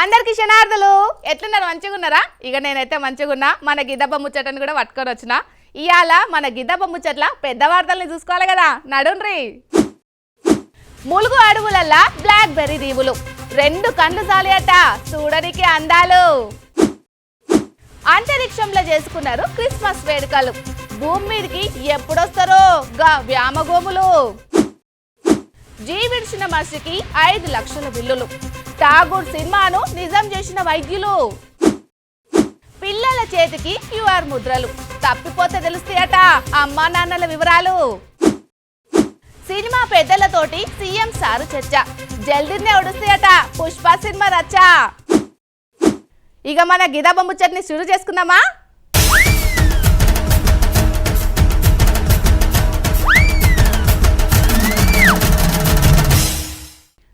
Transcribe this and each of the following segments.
అందరికి క్షణార్థులు ఎట్లున్నారు? మంచిగా ఉన్నారా? ఇక నేనైతే మంచిగా ఉన్నా. మన గిద్దబ్బ ముచ్చటని కూడా పట్టుకొని వచ్చిన. ఇవాళ మన గిద్దబ్బ ముచ్చట్ల పెద్ద వార్తల్ని చూసుకోవాలి కదా, నడుండ్రి. ములుగు అడవులల్లా బ్లాక్ బెర్రీ దీవులు, 2 కళ్ళు చాలియట చూడడానికి అందాలు. అంతరిక్షంలో చేసుకున్నారు క్రిస్మస్ వేడుకలు, భూమి మీదకి ఎప్పుడొస్తారో గా వ్యామగోములు. జీవించిన మనిషికి 5 లక్షల బిల్లులు, ఠాగూర్ సినిమాను నిజం చేసిన వైద్యులు. పిల్లల చేతికి క్యూఆర్ ముద్రలు, తప్పిపోతే తెలుస్తాయట అమ్మా నాన్నల వివరాలు. సినిమా పెద్దలతోటి సీఎం సారు చర్చ, జల్దీనే ఒడుస్తాయట పుష్ప సినిమా రచ్చ. ఇక మన గిద్దబ్బ ముచ్చట్ని షురు చేసుకుందామా?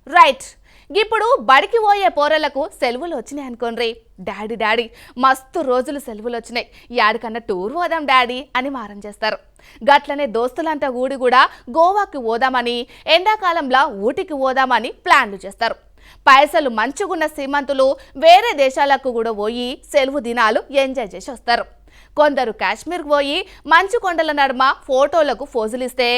రైట్, ఇప్పుడు బడికి పోయే పోరలకు సెలవులు వచ్చినాయి అనుకోండి. డాడీ మస్తు రోజులు సెలవులు వచ్చినాయి, యాడికన్నా టూర్ పోదాం డాడీ అని మారం చేస్తారు. గట్లనే దోస్తులంతా కూడి కూడా గోవాకి పోదామని, ఎండాకాలంలో ఊటికి పోదామని ప్లాన్లు చేస్తారు. పైసలు మంచుగున్న సీమంతులు వేరే దేశాలకు కూడా పోయి సెలవు దినాలు ఎంజాయ్ చేసి వస్తారు. కొందరు కాశ్మీర్కి పోయి మంచు కొండల నడుమ ఫోటోలకు ఫోజులిస్తే,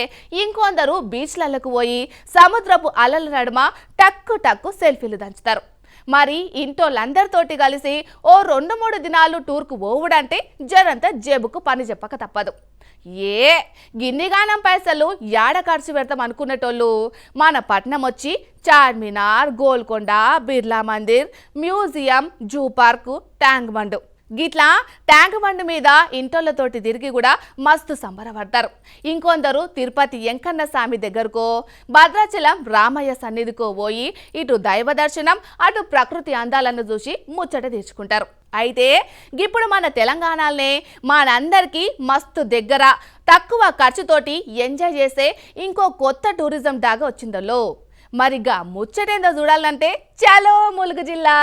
ఇంకొందరు బీచ్లకు పోయి సముద్రపు అలల నడుమ టక్కు సెల్ఫీలు దంచుతారు. మరి ఇంటోళ్ళందరితోటి కలిసి ఓ 2-3 దినాలు టూర్కు పోవుడంటే జరంతా జేబుకు పని చెప్పక తప్పదు. గిన్నిగానం పైసలు యాడ ఖర్చు పెడతాం అనుకునేటోళ్ళు మన పట్నం వచ్చి Charminar, Golconda, Birla Mandir, museum, zoo park, tank bund గిట్లా ట్యాంక్ బండ్ మీద ఇంటోళ్ళతోటి తిరిగి కూడా మస్తు సంబరపడతారు. ఇంకొందరు తిరుపతి వెంకన్న స్వామి దగ్గరకో, భద్రాచలం రామయ్య సన్నిధికో పోయి ఇటు దైవ దర్శనం, అటు ప్రకృతి అందాలను చూసి ముచ్చట తీర్చుకుంటారు. అయితే ఇప్పుడు మన తెలంగాణలోనే మనందరికీ మస్తు దగ్గర, తక్కువ ఖర్చుతోటి ఎంజాయ్ చేసే ఇంకో కొత్త టూరిజం డాగా వచ్చిందో. మరిగా ముచ్చటేందో చూడాలంటే చలో ములుగు జిల్లా.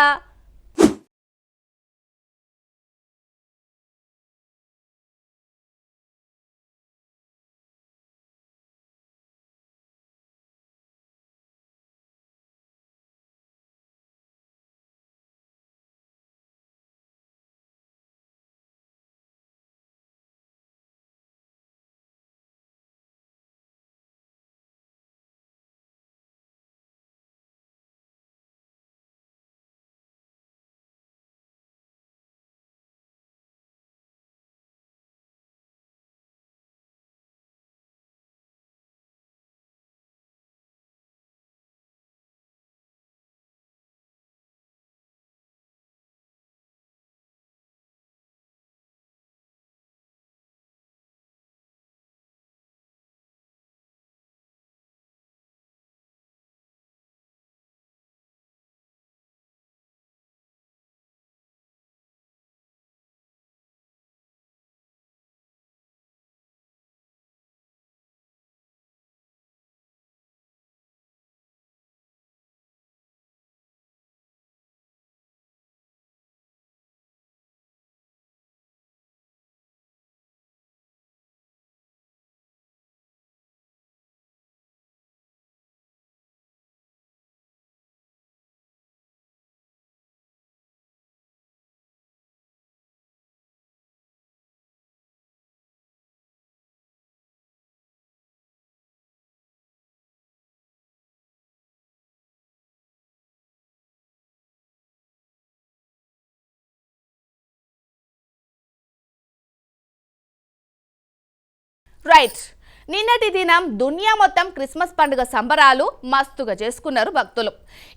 రైట్, నిన్నటి దినం దునియా మొత్తం క్రిస్మస్ పండుగ సంబరాలు మస్తుగా చేసుకున్నారు భక్తులు.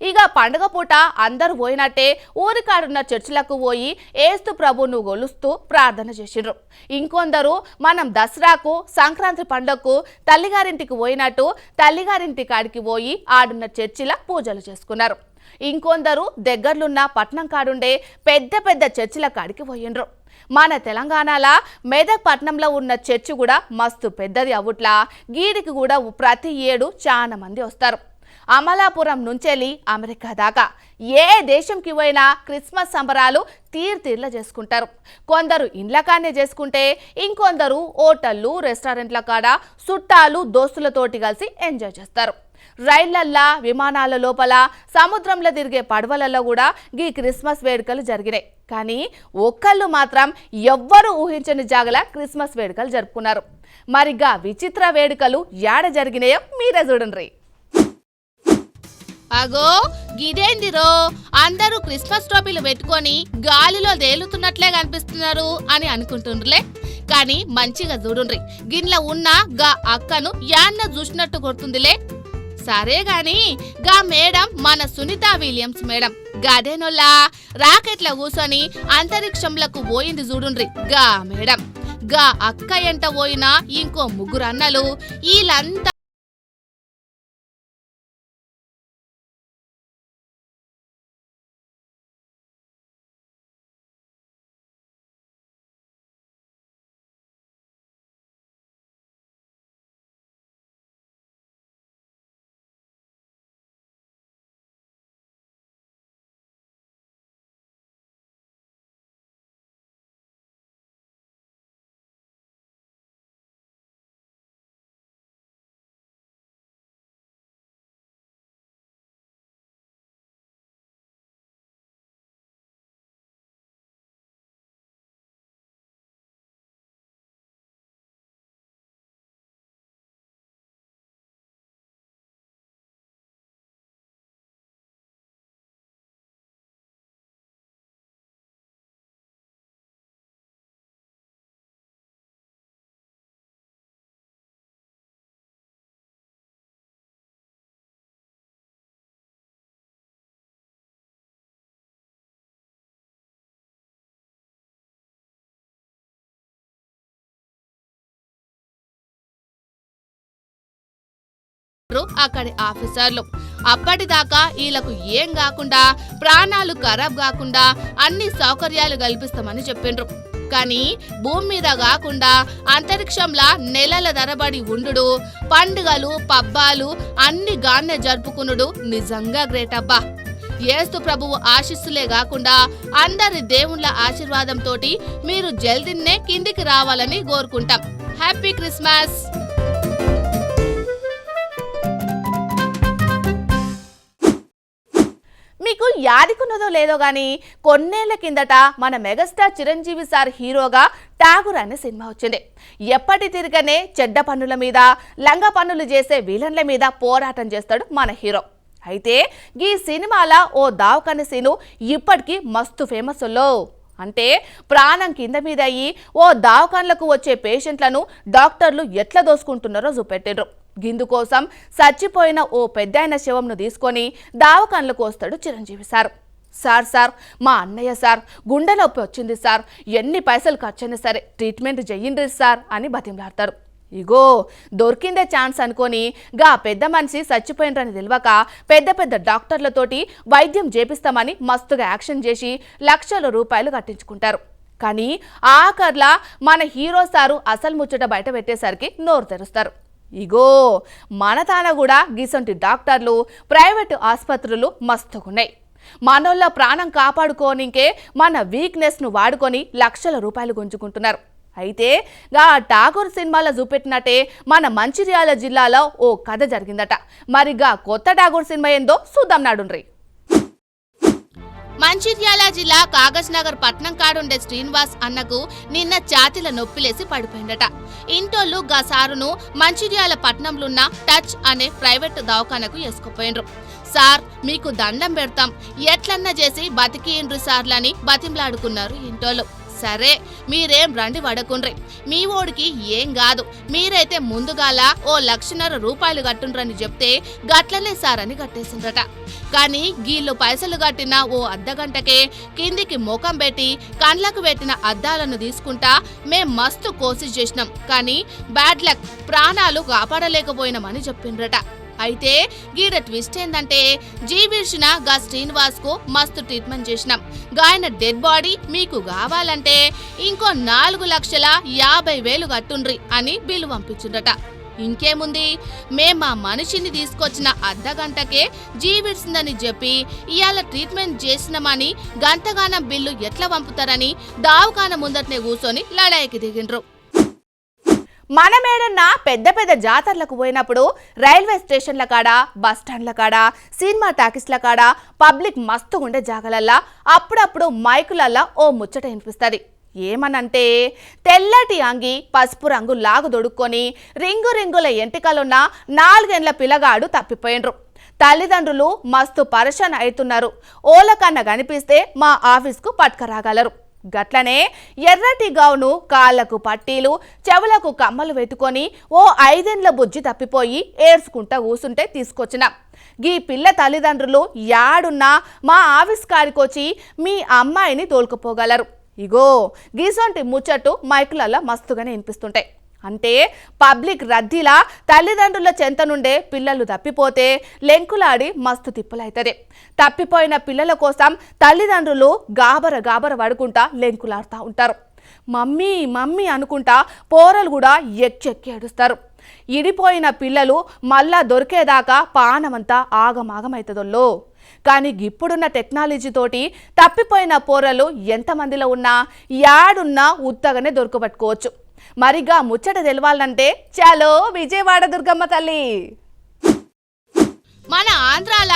ఇక పండుగ పూట అందరూ పోయినట్టే ఊరికాడున్న చర్చిలకు పోయి ఏస్తు ప్రభును గొలుస్తూ ప్రార్థన చేసిండ్రు. ఇంకొందరు మనం దసరాకు, సంక్రాంతి పండుగకు తల్లిగారింటికి పోయినట్టు తల్లిగారింటి కాడికి పోయి ఆడున్న చర్చిల పూజలు చేసుకున్నారు. ఇంకొందరు దగ్గర్లున్న పట్నం కాడుండే పెద్ద చర్చిల కాడికి పోయిండ్రు. మన తెలంగాణలో మెదక్ పట్నంలో ఉన్న చర్చి కూడా మస్తు పెద్దది అవుట్లా, గీడికి కూడా ప్రతి ఏడు చాలా మంది వస్తారు. అమలాపురం నుంచెల్లి అమెరికా దాకా ఏ దేశంకి పోయినా క్రిస్మస్ సంబరాలు తీర్ల చేసుకుంటారు. కొందరు ఇండ్లకానే చేసుకుంటే, ఇంకొందరు హోటళ్ళు, రెస్టారెంట్ల కాడ చుట్టాలు, దోస్తులతోటి కలిసి ఎంజాయ్ చేస్తారు. రైళ్లల్లా, విమానాల లోపల, సముద్రంలో తిరిగే పడవలలో కూడా ఈ క్రిస్మస్ వేడుకలు జరిగినాయి. కానీ ఒక్కళ్ళు మాత్రం ఎవ్వరూ ఊహించని జాగల క్రిస్మస్ వేడుకలు జరుపుకున్నారు. మరిగా విచిత్ర వేడుకలు యాడ జరిగినాయో మీరే చూడండి. అగో గిదేందిరో, అందరూ క్రిస్మస్ టోపీలు పెట్టుకొని గాలిలో తేలుతున్నట్లే కనిపిస్తున్నారు అని అనుకుంటుండ్రులే. కానీ మంచిగా చూడుండ్రి, గిన్ల ఉన్న గా అక్కను యాన్న చూసినట్టు కొడుతుందిలే. సరే గాని గా మేడం మన సునీత విలియమ్స్ మేడం గదేనోల్లా రాకెట్ల కూసొని అంతరిక్షంలకు పోయింది చూడుండ్రి. గా మేడం గా అక్క ఎంట పోయినా ఇంకో ముగ్గురు అన్నలు వీళ్ళంతా అక్కడి ఆఫీసర్లు అప్పటిదాకా వీళ్లకు ఏం కాకుండా, ప్రాణాలు ఖరాబ్ కాకుండా అన్ని సౌకర్యాలు కల్పిస్తామని చెప్పిండ్రు. కానీ భూమి మీద కాకుండా అంతరిక్షంలా నెలల తరబడి ఉండు, పండుగలు పబ్బాలు అన్ని గాన్నే జరుపుకునుడు నిజంగా గ్రేట్ అబ్బా. యేసు ప్రభువు ఆశీస్సులే కాకుండా అందరి దేవుళ్ళ ఆశీర్వాదంతో మీరు జల్దిన్నే కిందికి రావాలని కోరుకుంటాం. Happy Christmas. మీకు యాదికున్నదో లేదో గానీ కొన్నేళ్ల కిందట మన మెగాస్టార్ చిరంజీవి సార్ హీరోగా ఠాగూర్ అనే సినిమా వచ్చింది. ఎప్పటి తిరగనే చెడ్డ పన్నుల మీద, లంగ పన్నులు చేసే విలన్ల మీద పోరాటం చేస్తాడు మన హీరో. అయితే ఈ సినిమాల ఓ దావకన్న సీను ఇప్పటికీ మస్తు ఫేమస్ లో. అంటే ప్రాణం కింద మీద అయ్యి ఓ దావకాన్లకు వచ్చే పేషెంట్లను డాక్టర్లు ఎట్లా దోసుకుంటున్నారో చూపెట్టిండ్రు. గిందుకోసం చచ్చిపోయిన ఓ పెద్దాయన శవంను తీసుకొని దావకాన్లకు వస్తాడు చిరంజీవి సార్. సార్ మా అన్నయ్య సార్ గుండె నొప్పి వచ్చింది సార్, ఎన్ని పైసలు ఖర్చైనా సరే ట్రీట్మెంట్ చెయ్యండి సార్ అని బతిమలాడతాడు. ఇగో దొరికిందే ఛాన్స్ అనుకొని గా పెద్ద మనిషి చచ్చిపోయినరని తెలియక పెద్ద డాక్టర్లతోటి వైద్యం చేపిస్తామని మస్తుగా యాక్షన్ చేసి లక్షల రూపాయలు కట్టించుకుంటారు. కానీ ఆఖర్లా మన హీరో సారు అసలు ముచ్చట బయట పెట్టేసరికి నోరు తెరుస్తారు. ఇగో మన తాన కూడా గిసంటి డాక్టర్లు, ప్రైవేటు ఆసుపత్రులు మస్తుగున్నాయి. మనోళ్ళ ప్రాణం కాపాడుకోనికే మన వీక్నెస్ను వాడుకొని లక్షల రూపాయలు గుంజుకుంటున్నారు. అయితే గా ఠాగూర్ సినిమాలో చూపెట్టినట్టే మన మంచిర్యాల జిల్లాలో ఓ కథ జరిగిందట. మరిగా కొత్త ఠాగూర్ సినిమా ఏందో చూద్దాం నాడుండ్రి. మంచిర్యాల జిల్లా కాగజ్ నగర్ పట్నం కాడుండే శ్రీనివాస్ అన్నకు నిన్న ఛాతీల నొప్పిలేసి పడిపోయిందట. ఇంటోళ్ళు గా సారును మంచిర్యాల పట్నంలున్న టచ్ అనే ప్రైవేట్ దవాఖానకు వేసుకుపోయిండ్రు. సార్ మీకు దండం పెడతాం, ఎట్లన్నా చేసి బతికిండ్రు సార్లని బతింలాడుకున్నారు ఇంటోళ్ళు. సరే మీరేం రండి వడకుండ్రి, మీ ఓడికి ఏం కాదు, మీరైతే ముందుగాల ఓ 1,00,000 రూపాయలు కట్టుండ్రని చెప్తే గట్లనే సార్ అని కట్టేసిండ్రట. కానీ గీళ్ళు పైసలు కట్టిన ఓ అర్ధగంటకే కిందికి ముఖం పెట్టి కండ్లకు పెట్టిన అద్దాలను తీసుకుంటా మేం మస్తు కోసిస్ చేసినాం, కానీ బ్యాడ్ లక్, ప్రాణాలు కాపాడలేకపోయినామని చెప్పిండ్రట. అయితే గీడ ట్విస్ట్ ఏందంటే జీవిర్చిన గా శ్రీనివాస్ కు మస్తు ట్రీట్మెంట్ చేసినాం, గాయన డెడ్ బాడీ మీకు కావాలంటే ఇంకో 4,50,000 కట్టుండ్రి అని బిల్లు పంపించుండట. ఇంకేముంది, మేం మా మనిషిని తీసుకొచ్చిన అర్ధగంటకే జీవిడ్సిందని చెప్పి ఇవాళ ట్రీట్మెంట్ చేసినామని గంటగానం బిల్లు ఎట్లా పంపుతారని దావకాన ముందటనే కూర్చొని లడాయికి దిగిండ్రు. మనమేడన్నా పెద్ద పెద్ద జాతరలకు పోయినప్పుడు రైల్వే స్టేషన్ల కాడ, బస్ స్టాండ్ల కాడ, సినిమా టాకీస్ల కాడ పబ్లిక్ మస్తు ఉండే జాగలల్లా అప్పుడప్పుడు మైకులల్లా ఓ ముచ్చట వినిపిస్తుంది. ఏమనంటే తెల్లటి అంగి పసుపు రంగు లాగు దొడుక్కొని రింగు రింగుల ఎంటికలున్న 4 ఏళ్ల పిల్లగాడు తప్పిపోయిండ్రు. తల్లిదండ్రులు మస్తు పరేషాన్ అవుతున్నారు. ఓలకన్న కనిపిస్తే మా ఆఫీస్కు పట్టుకరాగలరు. గట్లనే ఎర్రటి గౌను, కాళ్లకు పట్టీలు, చెవులకు కమ్మలు పెట్టుకొని ఓ 5 ఏళ్ల బుజ్జి తప్పిపోయి ఏడ్చుకుంటా కూసుంటే తీసుకొచ్చిన. గీ పిల్ల తల్లిదండ్రులు యాడున్నా మా ఆఫీస్ కాడికొచ్చి మీ అమ్మాయిని తోలుకుపోగలరు. ఇగో గీసొంటి ముచ్చట్టు మైకులల్లా మస్తుగానే వినిపిస్తుంటాయి. అంటే పబ్లిక్ రద్దీలా తల్లిదండ్రుల చెంత నుండే పిల్లలు తప్పిపోతే లెంకులాడి మస్తు తిప్పలైతది. తప్పిపోయిన పిల్లల కోసం తల్లిదండ్రులు గాబర గాబర పడుకుంటా లెంకులాడుతూ ఉంటారు. మమ్మీ మమ్మీ అనుకుంటా పోరలు కూడా ఎక్కెక్కి ఏడుస్తారు. ఇడిపోయిన పిల్లలు మళ్ళా దొరికేదాకా పానమంతా ఆగమాగమవుతుందో. కానీ ఇప్పుడున్న టెక్నాలజీ తోటి తప్పిపోయిన పోరలు ఎంతమందిలో ఉన్నా యాడున్నా ఉత్తగానే దొరకబట్టుకోవచ్చు. మరిగా ముచ్చట తెలవాలంటే చాలో విజయవాడ దుర్గమ్మ తల్లి. మన ఆంధ్రాల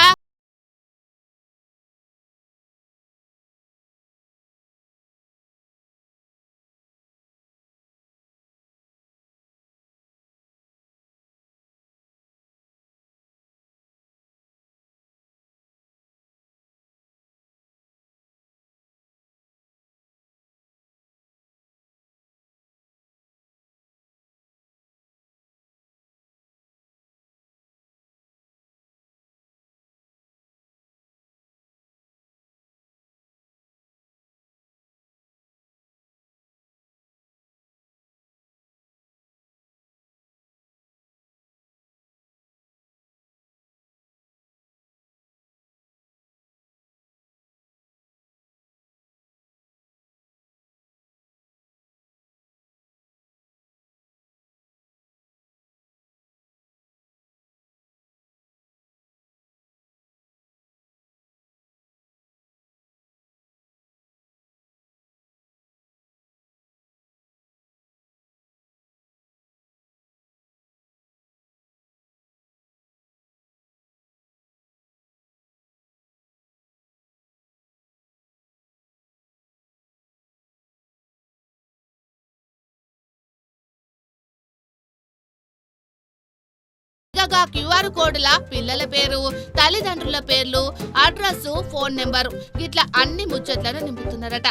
క్యూఆర్ కోడ్ల పిల్లల పేరు, తల్లిదండ్రుల పేర్లు, అడ్రస్, ఫోన్ నెంబరు ఇట్లా అన్ని ముచ్చట్లను నింపుతున్నారట.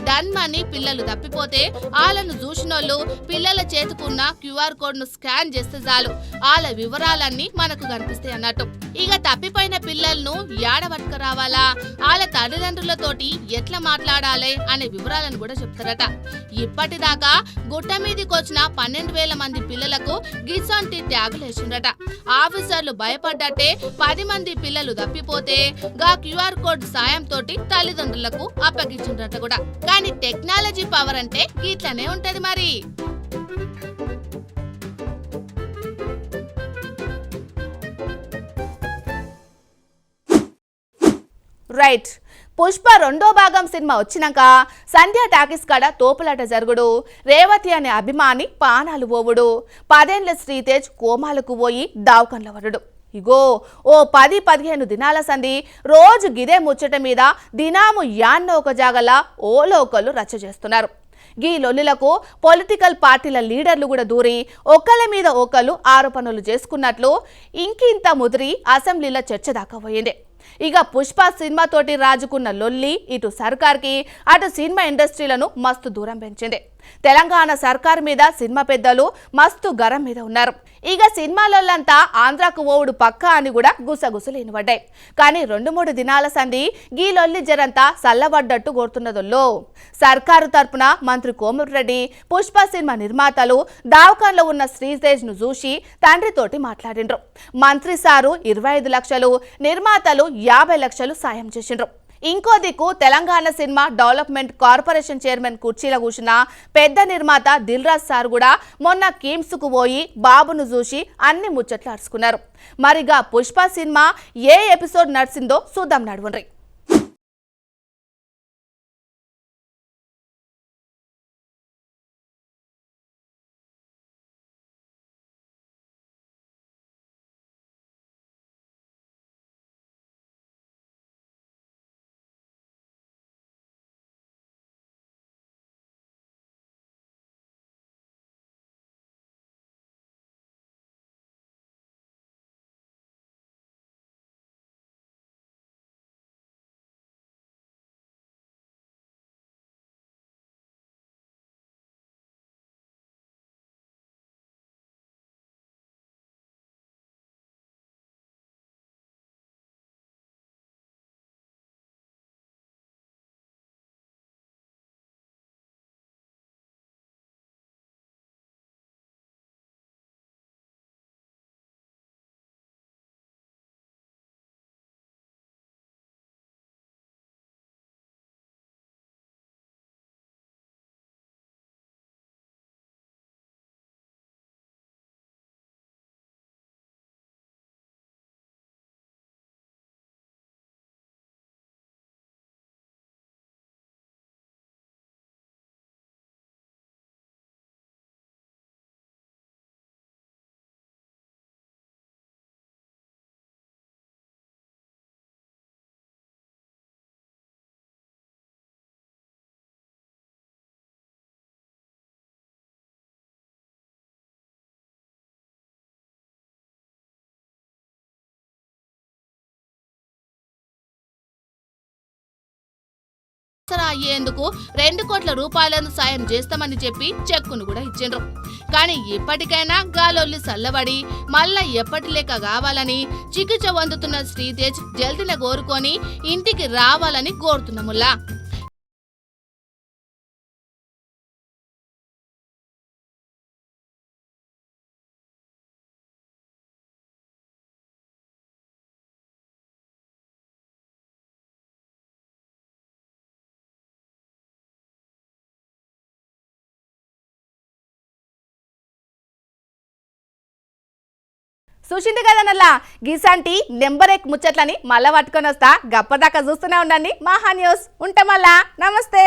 డన్ మనీ పిల్లలు తప్పిపోతే వాళ్ళను చూసినోళ్ళు పిల్లల చేతుకున్న క్యూఆర్ కోడ్ ను స్కాన్ చేస్తే చాలు వాళ్ళ వివరాలన్నీ మనకు కనిపిస్తాయి అన్నట్టు. ఇక తప్పిపోయిన పిల్లలను ఏడబట్టుకు రావాలా, వాళ్ళ తల్లిదండ్రులతోటి ఎట్లా మాట్లాడాలి అనే వివరాలను కూడా చెప్తారట. ఇప్పటిదాకా గుట్ట మీదికి వచ్చిన 12,000 మంది పిల్లలకు గిసంటి ట్యాగులు వేసిండట. ఆఫీసర్లు భయపడ్డట్టే 10 మంది పిల్లలు తప్పిపోతే గా క్యూఆర్ కోడ్ సాయం తోటి తల్లిదండ్రులకు అప్పగించిండ్రట కూడా. కానీ టెక్నాలజీ పవర్ అంటే ఇట్లనే ఉంటది మరి. రైట్, పుష్ప 2వ భాగం సినిమా వచ్చినాక సంధ్య టాకీస్ కాడ తోపులాట జరుగుడు, రేవతి అనే అభిమాని పానాలు పోవుడు, 10 ఏళ్ల శ్రీతేజ్ కోమాలకు పోయి దావకంలో వరుడు. ఇగో ఓ 10-15 దినాల సంది రోజు గిదే ముచ్చట మీద దినాము యాన్న ఒక జాగలా ఓలోకలు రచ్చ చేస్తున్నారు. గీ లొల్లులకు పొలిటికల్ పార్టీల లీడర్లు కూడా దూరి ఒకళ్ళ మీద ఒకళ్ళు ఆరోపణలు చేసుకున్నట్లు ఇంకింత ముదిరి అసెంబ్లీలో చర్చ దాకా పోయింది. ఇక పుష్ప సినిమా తోటి రాజుకున్న లొల్లి ఇటు సర్కార్కి అటు సినిమా ఇండస్ట్రీలను మస్తు దూరం పెంచింది. తెలంగాణ సర్కార్ మీద సినిమా పెద్దలు మస్తు గరం మీద ఉన్నారు. ఇక సినిమాలంతా ఆంధ్రాకు ఓవుడు పక్కా అని కూడా గుసగుసలు వినబడ్డాయి. కానీ 2-3 దినాల సంది గీ లొల్లి జరంతా సల్లబడ్డట్టు కోరుతున్నదొల్లో. సర్కారు తరపున మంత్రి కోమటిరెడ్డి పుష్ప సినిమా నిర్మాతలు దావకాన్లో ఉన్న శ్రీతేజ్ ను చూసి తండ్రితోటి మాట్లాడిండ్రు. మంత్రి సారు 25 లక్షలు, నిర్మాతలు 50 లక్షలు సాయం చేసిండ్రు. ఇంకో దిక్కు Telangana cinema development corporation chairman కుర్చీలో కూర్చున్న పెద్ద నిర్మాత దిల్ రాజు సార్ కూడా మొన్న కిమ్స్ కు పోయి బాబును చూసి అన్ని ముచ్చట్లు అరుచుకున్నారు. మరిగా పుష్ప సినిమా ఏ ఎపిసోడ్ నడిచిందో చూద్దాం నడువుండ్రి. అయ్యేందుకు 2 కోట్ల రూపాయలను సాయం చేస్తామని చెప్పి చెక్కును కూడా ఇచ్చిండ్రు. కానీ ఇప్పటికైనా గాలొల్లి సల్లబడి మళ్ళా ఎప్పటి లెక్క కావాలని చికిత్స పొందుతున్న శ్రీతేజ్ జల్దిన కోరుకొని ఇంటికి రావాలని కోరుతున్నాముల్లా. చూసింది కదనల్లా గీసాంటి నెంబర్ ఎక్ ముచ్చట్లని మళ్ళా పట్టుకొని వస్తా. గప్పదాకా చూస్తూనే ఉండండి మహా న్యూస్. ఉంటా మళ్ళా. నమస్తే.